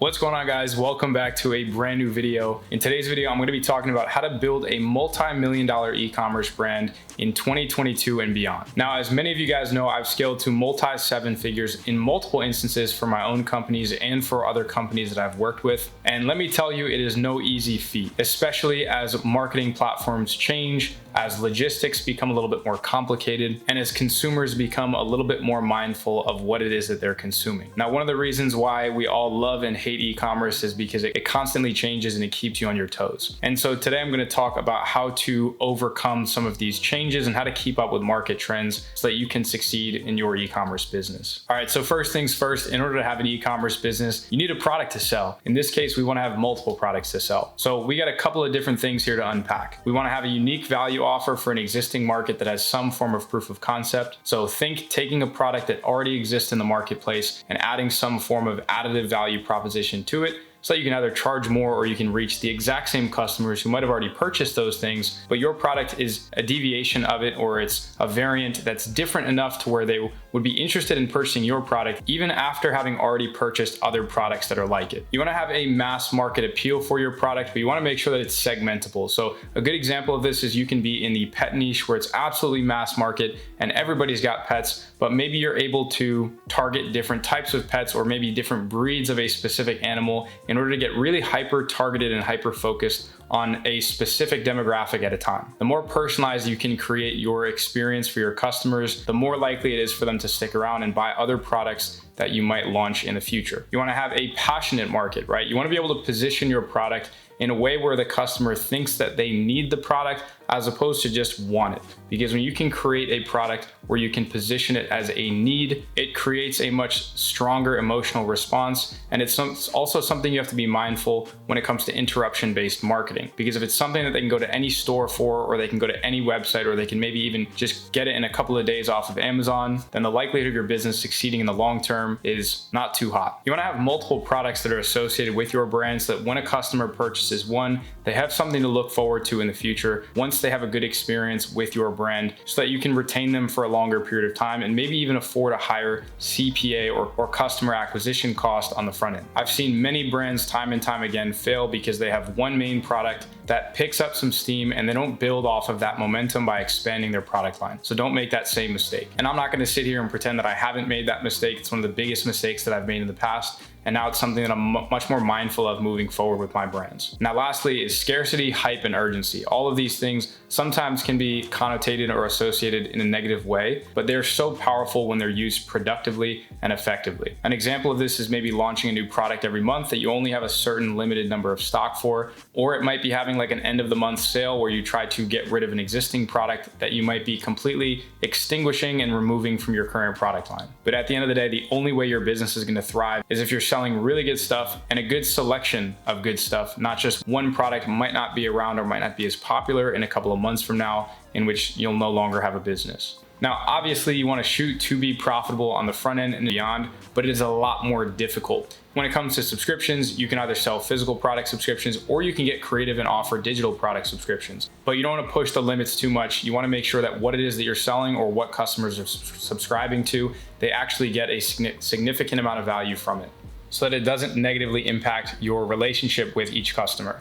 What's going on, guys? Welcome back to a brand new video. In today's video, I'm going to be talking about how to build a multi-million-dollar e-commerce brand in 2022 and beyond. Now, as many of you guys know, I've scaled to multi-seven figures in multiple instances for my own companies and for other companies that I've worked with. And let me tell you, it is no easy feat, especially as marketing platforms change, as logistics become a little bit more complicated, and as consumers become a little bit more mindful of what it is that they're consuming. Now, one of the reasons why we all love and hate e-commerce is because it constantly changes and it keeps you on your toes. And so today I'm going to talk about how to overcome some of these changes and how to keep up with market trends so that you can succeed in your e-commerce business. All right, so first things first, in order to have an e-commerce business, you need a product to sell. In this case, we want to have multiple products to sell. So we got a couple of different things here to unpack. We want to have a unique value offer for an existing market that has some form of proof of concept. So think taking a product that already exists in the marketplace and adding some form of additive value proposition to it, so that you can either charge more or you can reach the exact same customers who might have already purchased those things, but your product is a deviation of it, or it's a variant that's different enough to where they would be interested in purchasing your product even after having already purchased other products that are like it. You want to have a mass market appeal for your product, but you want to make sure that it's segmentable. So a good example of this is you can be in the pet niche where it's absolutely mass market and everybody's got pets, but maybe you're able to target different types of pets or maybe different breeds of a specific animal in order to get really hyper targeted and hyper focused on a specific demographic at a time. The more personalized you can create your experience for your customers, the more likely it is for them to stick around and buy other products that you might launch in the future. You want to have a passionate market, right? You want to be able to position your product in a way where the customer thinks that they need the product as opposed to just want it. Because when you can create a product where you can position it as a need, it creates a much stronger emotional response. And it's also something you have to be mindful when it comes to interruption-based marketing. Because if it's something that they can go to any store for, or they can go to any website, or they can maybe even just get it in a couple of days off of Amazon, then the likelihood of your business succeeding in the long term is not too hot. You want to have multiple products that are associated with your brand so that when a customer purchases one, they have something to look forward to in the future once they have a good experience with your brand, so that you can retain them for a longer period of time and maybe even afford a higher CPA or customer acquisition cost on the front end. I've seen many brands time and time again fail because they have one main product that picks up some steam and they don't build off of that momentum by expanding their product line. So don't make that same mistake. And I'm not going to sit here and pretend that I haven't made that mistake. It's one of the biggest mistakes that I've made in the past. And now it's something that I'm much more mindful of moving forward with my brands. Now, lastly is scarcity, hype, and urgency. All of these things sometimes can be connotated or associated in a negative way, but they're so powerful when they're used productively and effectively. An example of this is maybe launching a new product every month that you only have a certain limited number of stock for, or it might be having like an end of the month sale where you try to get rid of an existing product that you might be completely extinguishing and removing from your current product line. But at the end of the day, the only way your business is going to thrive is if you're selling really good stuff and a good selection of good stuff, not just one product might not be around or might not be as popular in a couple of months from now, in which you'll no longer have a business. Now, obviously you want to shoot to be profitable on the front end and beyond, but it is a lot more difficult. When it comes to subscriptions, you can either sell physical product subscriptions or you can get creative and offer digital product subscriptions. But you don't want to push the limits too much. You want to make sure that what it is that you're selling or what customers are subscribing to, they actually get a significant amount of value from it, so that it doesn't negatively impact your relationship with each customer.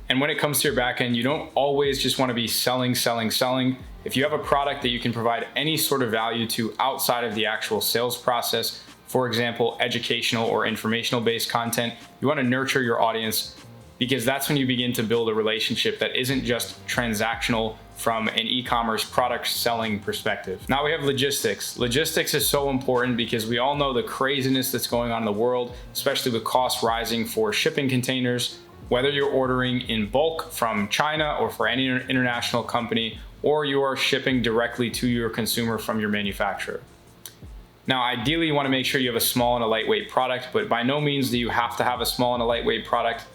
And when it comes to your backend, you don't always just want to be selling. If you have a product that you can provide any sort of value to outside of the actual sales process, for example, educational or informational based content, you want to nurture your audience, because that's when you begin to build a relationship that isn't just transactional from an e-commerce product selling perspective. Now we have logistics. Logistics is so important because we all know the craziness that's going on in the world, especially with costs rising for shipping containers. Whether you're ordering in bulk from China or for any international company, or you are shipping directly to your consumer from your manufacturer. Now, ideally, you want to make sure you have a small and a lightweight product, but by no means do you have to have a small and a lightweight product.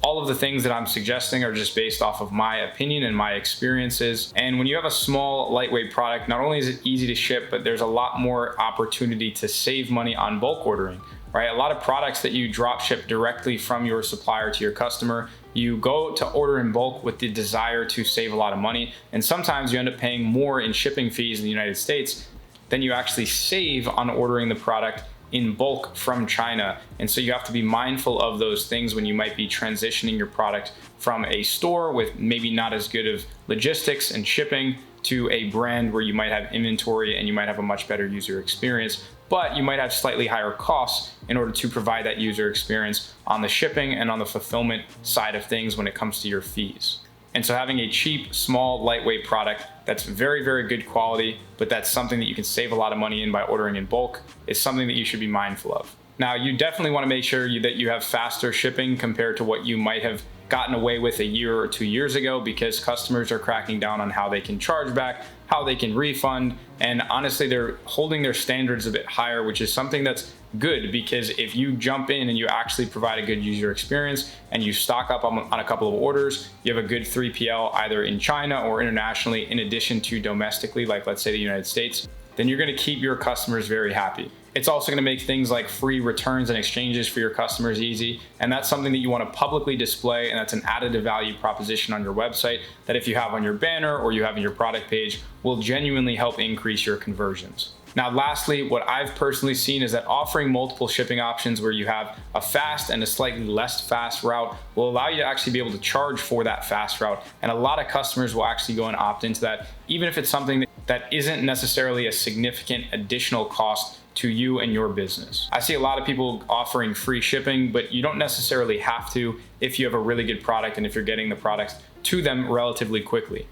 All of the things that I'm suggesting are just based off of my opinion and my experiences. And when you have a small, lightweight product, not only is it easy to ship, but there's a lot more opportunity to save money on bulk ordering, right? A lot of products that you drop ship directly from your supplier to your customer, you go to order in bulk with the desire to save a lot of money. And sometimes you end up paying more in shipping fees in the United States than you actually save on ordering the product in bulk from China. And so you have to be mindful of those things when you might be transitioning your product from a store with maybe not as good of logistics and shipping to a brand where you might have inventory and you might have a much better user experience, but you might have slightly higher costs in order to provide that user experience on the shipping and on the fulfillment side of things when it comes to your fees. And so having a cheap, small, lightweight product that's very, very good quality, but that's something that you can save a lot of money in by ordering in bulk is something that you should be mindful of. Now, you definitely want to make sure that you have faster shipping compared to what you might have gotten away with a year or 2 years ago, because customers are cracking down on how they can charge back, how they can refund, and honestly, they're holding their standards a bit higher, which is something that's good, because if you jump in and you actually provide a good user experience and you stock up on a couple of orders, you have a good 3PL either in China or internationally, in addition to domestically, like let's say the United States, then you're going to keep your customers very happy. It's also going to make things like free returns and exchanges for your customers easy. And that's something that you want to publicly display. And that's an additive value proposition on your website that if you have on your banner or you have in your product page will genuinely help increase your conversions. Now, lastly, what I've personally seen is that offering multiple shipping options where you have a fast and a slightly less fast route will allow you to actually be able to charge for that fast route. And a lot of customers will actually go and opt into that, even if it's something that isn't necessarily a significant additional cost to you and your business. I see a lot of people offering free shipping, but you don't necessarily have to if you have a really good product and if you're getting the products to them relatively quickly.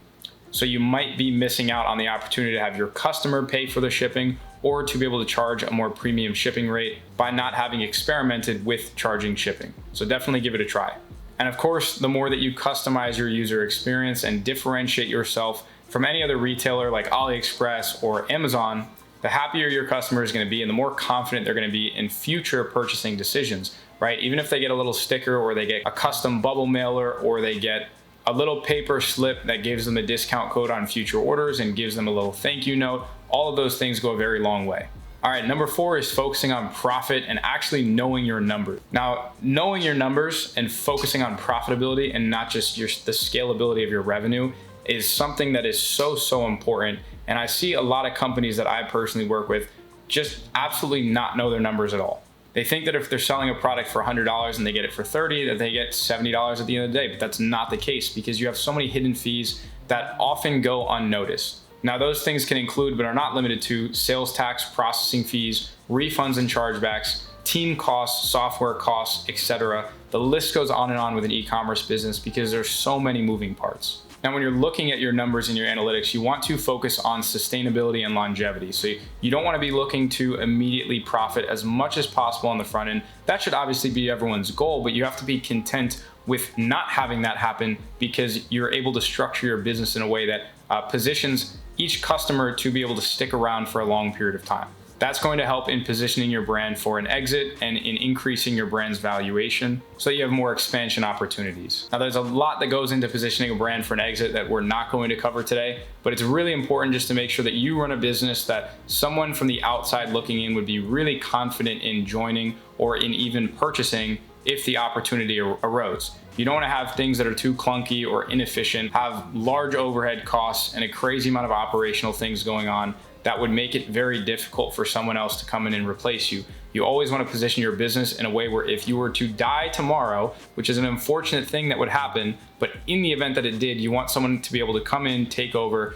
So you might be missing out on the opportunity to have your customer pay for the shipping or to be able to charge a more premium shipping rate by not having experimented with charging shipping. So definitely give it a try. And of course, the more that you customize your user experience and differentiate yourself from any other retailer like AliExpress or Amazon, the happier your customer is going to be and the more confident they're going to be in future purchasing decisions, right? Even if they get a little sticker or they get a custom bubble mailer or they get a little paper slip that gives them a discount code on future orders and gives them a little thank you note, all of those things go a very long way. All right, number 4 is focusing on profit and actually knowing your numbers. Now, knowing your numbers and focusing on profitability and not just the scalability of your revenue is something that is so important. And I see a lot of companies that I personally work with just absolutely not know their numbers at all. They think that if they're selling a product for $100 and they get it for $30, that they get $70 at the end of the day, but that's not the case because you have so many hidden fees that often go unnoticed. Now, those things can include, but are not limited to, sales tax, processing fees, refunds and chargebacks, team costs, software costs, etc. The list goes on and on with an e-commerce business because there's so many moving parts. Now, when you're looking at your numbers and your analytics, you want to focus on sustainability and longevity. So you don't want to be looking to immediately profit as much as possible on the front end. That should obviously be everyone's goal, but you have to be content with not having that happen because you're able to structure your business in a way that positions each customer to be able to stick around for a long period of time. That's going to help in positioning your brand for an exit and in increasing your brand's valuation so that you have more expansion opportunities. Now, there's a lot that goes into positioning a brand for an exit that we're not going to cover today, but it's really important just to make sure that you run a business that someone from the outside looking in would be really confident in joining or in even purchasing if the opportunity arose. You don't want to have things that are too clunky or inefficient, have large overhead costs and a crazy amount of operational things going on that would make it very difficult for someone else to come in and replace you. You always want to position your business in a way where if you were to die tomorrow, which is an unfortunate thing that would happen, but in the event that it did, you want someone to be able to come in, take over,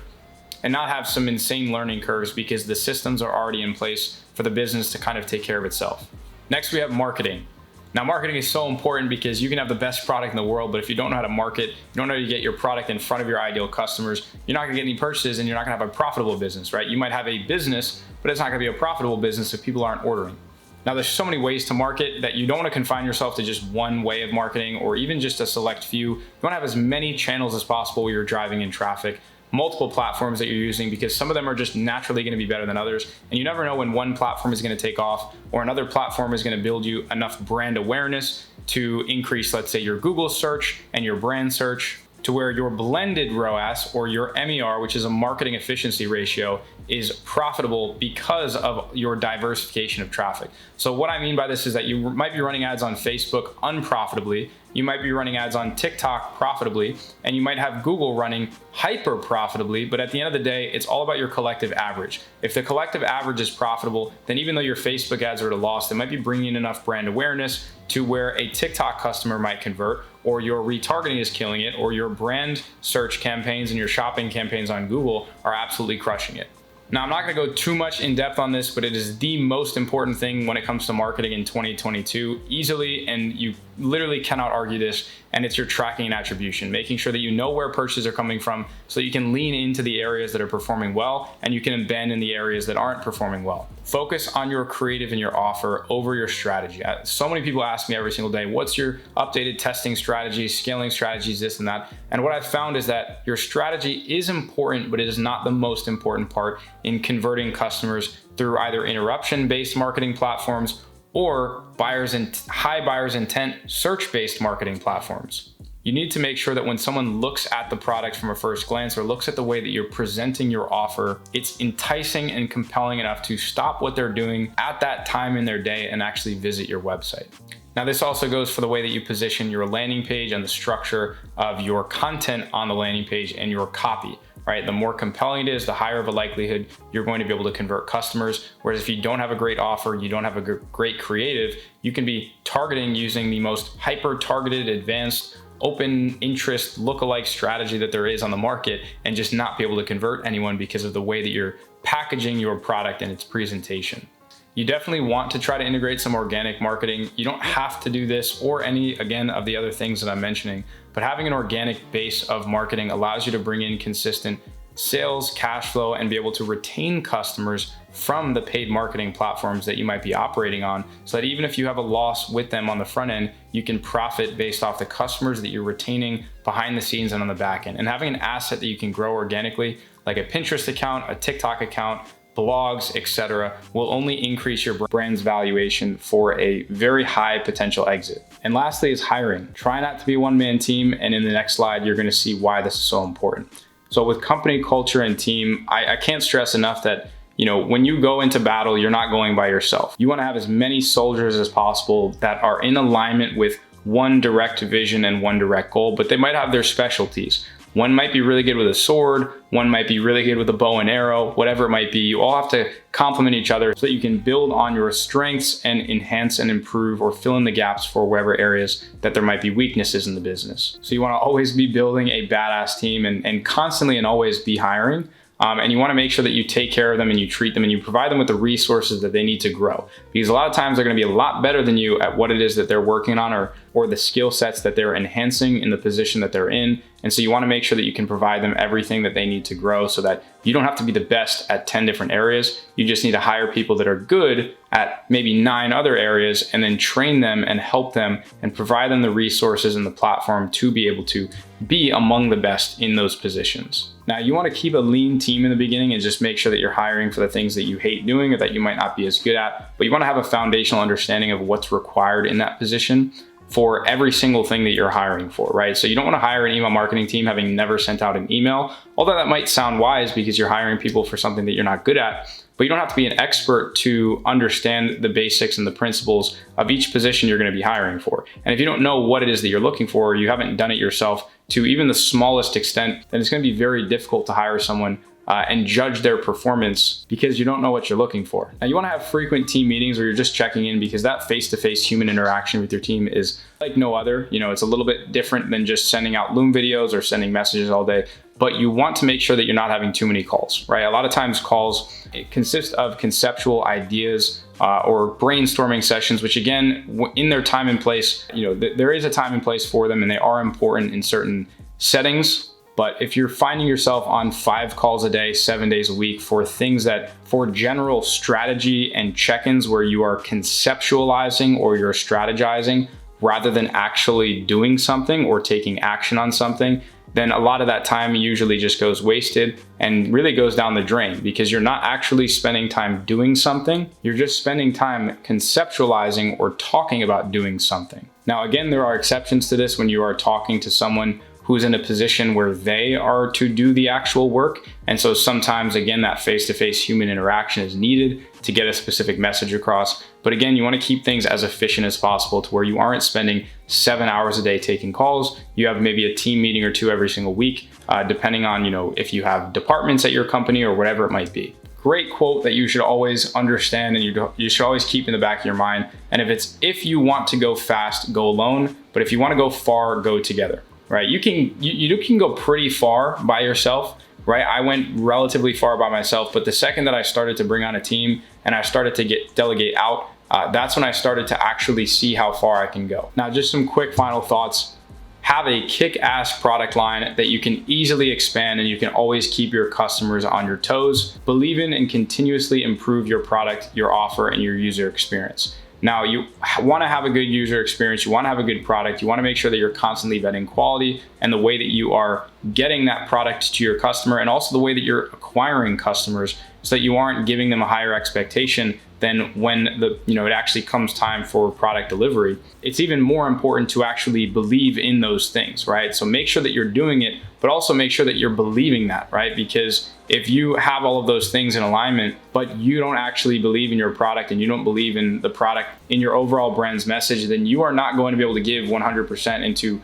and not have some insane learning curves because the systems are already in place for the business to kind of take care of itself. Next, we have marketing. Now, marketing is so important because you can have the best product in the world, but if you don't know how to market, you don't know how to get your product in front of your ideal customers, you're not gonna get any purchases and you're not gonna have a profitable business, right? You might have a business, but it's not gonna be a profitable business if people aren't ordering. Now, there's so many ways to market that you don't wanna confine yourself to just one way of marketing or even just a select few. You wanna have as many channels as possible where you're driving in traffic, multiple platforms that you're using because some of them are just naturally going to be better than others. And you never know when one platform is going to take off or another platform is going to build you enough brand awareness to increase, let's say, your Google search and your brand search to where your blended ROAS or your MER, which is a marketing efficiency ratio, is profitable because of your diversification of traffic. So what I mean by this is that you might be running ads on Facebook unprofitably, you might be running ads on TikTok profitably, and you might have Google running hyper profitably, but at the end of the day, it's all about your collective average. If the collective average is profitable, then even though your Facebook ads are at a loss, they might be bringing in enough brand awareness to where a TikTok customer might convert, or your retargeting is killing it, or your brand search campaigns and your shopping campaigns on Google are absolutely crushing it. Now, I'm not gonna go too much in depth on this, but it is the most important thing when it comes to marketing in 2022, easily, and you literally cannot argue this, and it's your tracking and attribution, making sure that you know where purchases are coming from so that you can lean into the areas that are performing well and you can abandon the areas that aren't performing well. Focus on your creative and your offer over your strategy. So many people ask me every single day, what's your updated testing strategy, scaling strategies, this and that? And what I've found is that your strategy is important, but it is not the most important part in converting customers through either interruption-based marketing platforms or high buyer's intent search-based marketing platforms. You need to make sure that when someone looks at the product from a first glance or looks at the way that you're presenting your offer, it's enticing and compelling enough to stop what they're doing at that time in their day and actually visit your website. Now, this also goes for the way that you position your landing page and the structure of your content on the landing page and your copy. Right? The more compelling it is, the higher of a likelihood you're going to be able to convert customers. Whereas if you don't have a great offer, you don't have a great creative, you can be targeting using the most hyper-targeted, advanced, open interest lookalike strategy that there is on the market and just not be able to convert anyone because of the way that you're packaging your product and its presentation. You definitely want to try to integrate some organic marketing. You don't have to do this or any, again, of the other things that I'm mentioning, but having an organic base of marketing allows you to bring in consistent sales, cash flow, and be able to retain customers from the paid marketing platforms that you might be operating on, so that even if you have a loss with them on the front end, you can profit based off the customers that you're retaining behind the scenes and on the back end. And having an asset that you can grow organically, like a Pinterest account, a TikTok account, blogs, etc., will only increase your brand's valuation for a very high potential exit. And lastly is hiring. Try not to be a one-man team, and in the next slide, you're gonna see why this is so important. So with company culture and team, I can't stress enough that when you go into battle, you're not going by yourself. You wanna have as many soldiers as possible that are in alignment with one direct vision and one direct goal, but they might have their specialties. One might be really good with a sword, one might be really good with a bow and arrow, whatever it might be. You all have to complement each other so that you can build on your strengths and enhance and improve or fill in the gaps for wherever areas that there might be weaknesses in the business. So you want to always be building a badass team and constantly and always be hiring. And you want to make sure that you take care of them and you treat them and you provide them with the resources that they need to grow. Because a lot of times they're going to be a lot better than you at what it is that they're working on or the skill sets that they're enhancing in the position that they're in. And so you want to make sure that you can provide them everything that they need to grow so that you don't have to be the best at 10 different areas. You just need to hire people that are good at maybe 9 other areas and then train them and help them and provide them the resources and the platform to be able to be among the best in those positions. Now, you want to keep a lean team in the beginning and just make sure that you're hiring for the things that you hate doing or that you might not be as good at, but you want to have a foundational understanding of what's required in that position for every single thing that you're hiring for, right? So you don't want to hire an email marketing team having never sent out an email, although that might sound wise because you're hiring people for something that you're not good at, but you don't have to be an expert to understand the basics and the principles of each position you're going to be hiring for. And if you don't know what it is that you're looking for, or you haven't done it yourself to even the smallest extent, then it's going to be very difficult to hire someone and judge their performance because you don't know what you're looking for. Now, you want to have frequent team meetings where you're just checking in because that face-to-face human interaction with your team is like no other. It's a little bit different than just sending out Loom videos or sending messages all day, but you want to make sure that you're not having too many calls, right? A lot of times calls consist of conceptual ideas or brainstorming sessions, which again, in their time and place, there is a time and place for them and they are important in certain settings. But if you're finding yourself on 5 calls a day, 7 days a week for things that for general strategy and check-ins where you are conceptualizing or you're strategizing rather than actually doing something or taking action on something, then a lot of that time usually just goes wasted and really goes down the drain because you're not actually spending time doing something. You're just spending time conceptualizing or talking about doing something. Now, again, there are exceptions to this when you are talking to someone who's in a position where they are to do the actual work. And so sometimes, again, that face-to-face human interaction is needed to get a specific message across. But again, you want to keep things as efficient as possible to where you aren't spending 7 hours a day taking calls. You have maybe a team meeting or two every single week, depending on, if you have departments at your company or whatever it might be. Great quote that you should always understand and you should always keep in the back of your mind. And if you want to go fast, go alone. But if you want to go far, go together, right? You can go pretty far by yourself, right? I went relatively far by myself, but the second that I started to bring on a team and I started to delegate out, that's when I started to actually see how far I can go. Now, just some quick final thoughts. Have a kick-ass product line that you can easily expand and you can always keep your customers on your toes. Believe in and continuously improve your product, your offer, and your user experience. Now, you want to have a good user experience, you want to have a good product, you want to make sure that you're constantly vetting quality and the way that you are getting that product to your customer, and also the way that you're acquiring customers so that you aren't giving them a higher expectation than when it actually comes time for product delivery. It's even more important to actually believe in those things, right? So make sure that you're doing it, but also make sure that you're believing that, right? Because if you have all of those things in alignment, but you don't actually believe in your product and you don't believe in the product in your overall brand's message, then you are not going to be able to give 100% into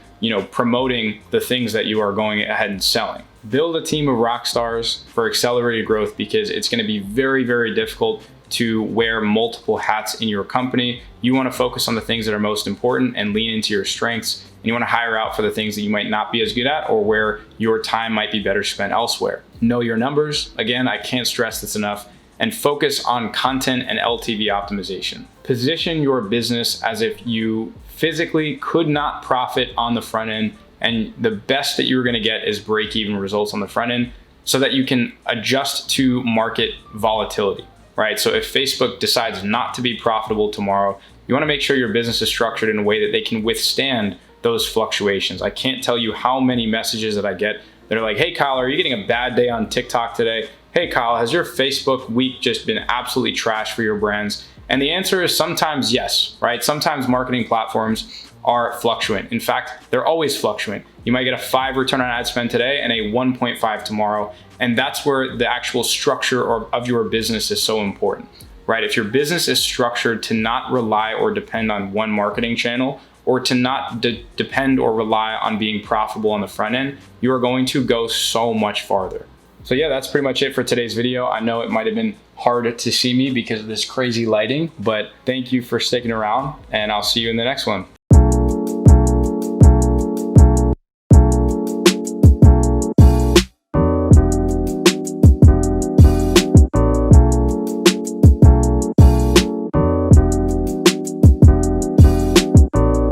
promoting the things that you are going ahead and selling. Build a team of rock stars for accelerated growth, because it's going to be very, very difficult to wear multiple hats in your company. You want to focus on the things that are most important and lean into your strengths. And you want to hire out for the things that you might not be as good at or where your time might be better spent elsewhere. Know your numbers. Again, I can't stress this enough. And focus on content and LTV optimization. Position your business as if you physically could not profit on the front end, and the best that you're going to get is break-even results on the front end, so that you can adjust to market volatility, right? So if Facebook decides not to be profitable tomorrow, you want to make sure your business is structured in a way that they can withstand those fluctuations. I can't tell you how many messages that I get that are like, hey Kyle, are you getting a bad day on TikTok today? Hey Kyle, has your Facebook week just been absolutely trash for your brands? And the answer is sometimes yes, right? Sometimes marketing platforms are fluctuant. In fact, they're always fluctuant. You might get a 5 return on ad spend today and a 1.5 tomorrow. And that's where the actual structure of your business is so important, right? If your business is structured to not rely or depend on one marketing channel, or to not depend or rely on being profitable on the front end, you are going to go so much farther. So yeah, that's pretty much it for today's video. I know it might have been hard to see me because of this crazy lighting, but thank you for sticking around, and I'll see you in the next one.